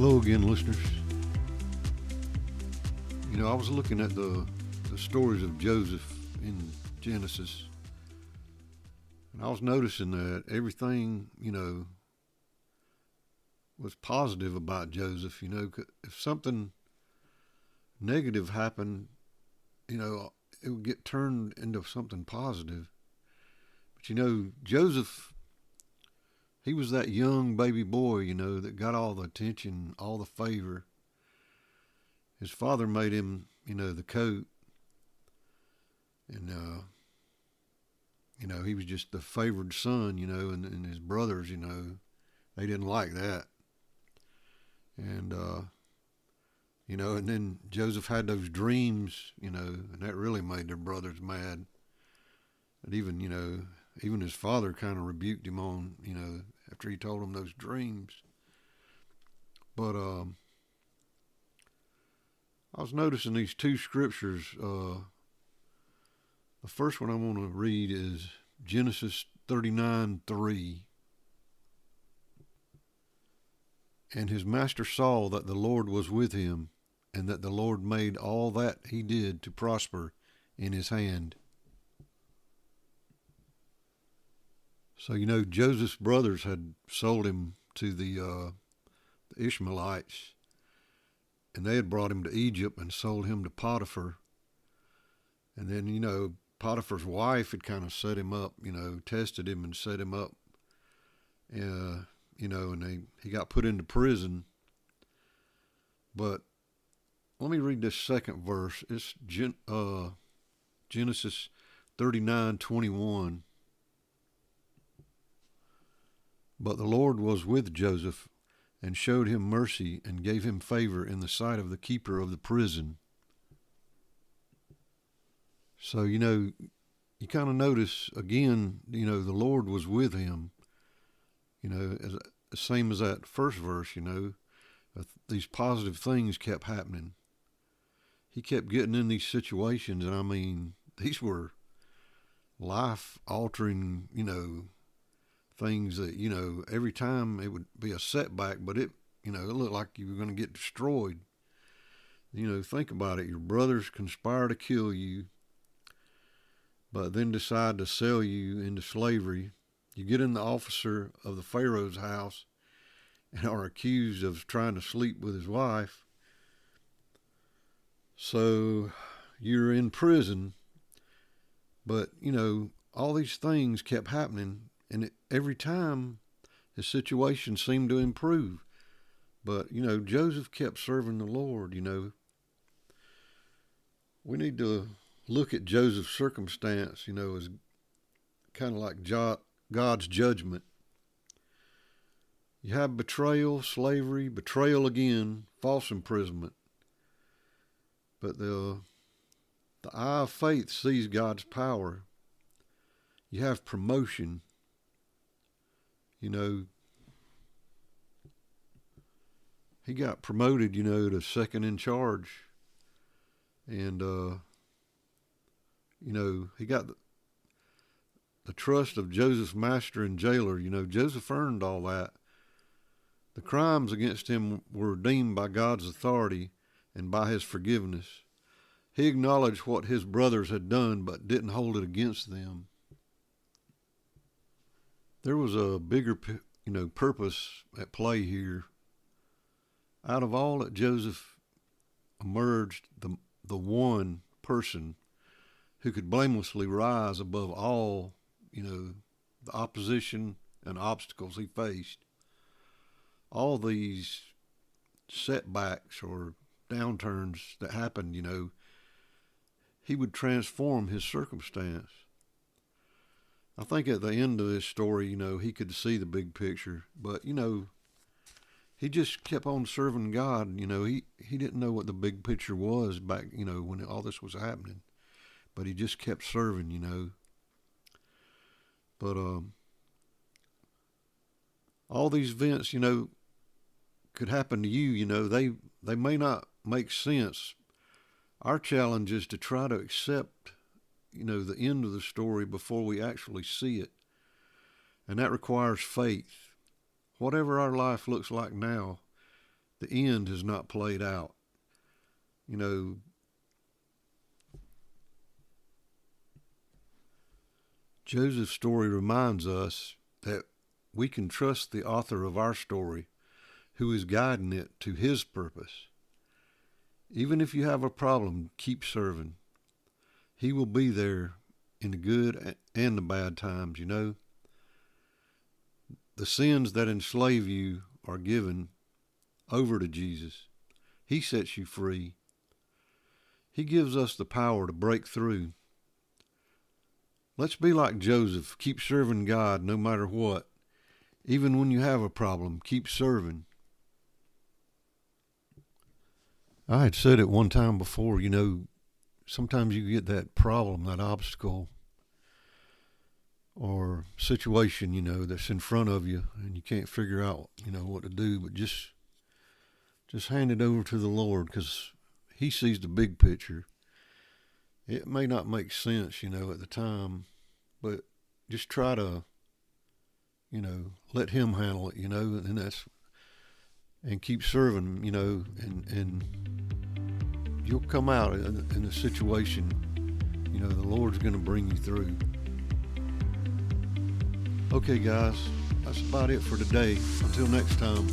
Hello again, listeners. I was looking at the stories of Joseph in Genesis, and I was noticing that everything, was positive about Joseph. If something negative happened, it would get turned into something positive. But Joseph, he was that young baby boy, that got all the attention, all the favor. His father made him, the coat. And, he was just the favored son, and his brothers, they didn't like that. And, and then Joseph had those dreams, and that really made their brothers mad. And even his father kind of rebuked him on, after he told him those dreams. But I was noticing these two scriptures. The first one I want to read is Genesis 39:3. And his master saw that the Lord was with him, and that the Lord made all that he did to prosper in his hand. So, Joseph's brothers had sold him to the Ishmaelites, and they had brought him to Egypt and sold him to Potiphar. And then, Potiphar's wife had kind of set him up, tested him and set him up. And he got put into prison. But let me read this second verse. It's Genesis 39:21. But the Lord was with Joseph, and showed him mercy, and gave him favor in the sight of the keeper of the prison. So, you kind of notice, again, the Lord was with him, same as that first verse, these positive things kept happening. He kept getting in these situations, and these were life-altering, things that, every time it would be a setback, but it looked like you were going to get destroyed. Think about it. Your brothers conspire to kill you, but then decide to sell you into slavery. You get in the officer of the Pharaoh's house and are accused of trying to sleep with his wife. So you're in prison, but, all these things kept happening. And every time his situation seemed to improve. But, Joseph kept serving the Lord, We need to look at Joseph's circumstance, as kind of like God's judgment. You have betrayal, slavery, betrayal again, false imprisonment. But the eye of faith sees God's power. You have promotion. He got promoted, to second in charge. And, he got the trust of Joseph's master and jailer. Joseph earned all that. The crimes against him were redeemed by God's authority and by his forgiveness. He acknowledged what his brothers had done, but didn't hold it against them. There was a bigger, purpose at play here. Out of all that Joseph emerged the one person who could blamelessly rise above all, the opposition and obstacles he faced. All these setbacks or downturns that happened, he would transform his circumstance. I think at the end of this story, he could see the big picture, but, he just kept on serving God. He didn't know what the big picture was back, when all this was happening, but he just kept serving, But all these events, could happen to you, they may not make sense. Our challenge is to try to accept the end of the story before we actually see it. And that requires faith. Whatever our life looks like now, the end has not played out. You know, Joseph's story reminds us that we can trust the author of our story, who is guiding it to his purpose. Even if you have a problem, keep serving. He will be there in the good and the bad times, you know. The sins that enslave you are given over to Jesus. He sets you free. He gives us the power to break through. Let's be like Joseph. Keep serving God no matter what. Even when you have a problem, keep serving. I had said it one time before, you know, sometimes you get that problem, that obstacle or situation, you know, that's in front of you and you can't figure out, you know, what to do, but just hand it over to the Lord, because he sees the big picture. It may not make sense, you know, at the time, but just try to, you know, let him handle it, you know, and keep serving, you know, and you'll come out in a situation, you know, the Lord's going to bring you through. Okay, guys, that's about it for today. Until next time.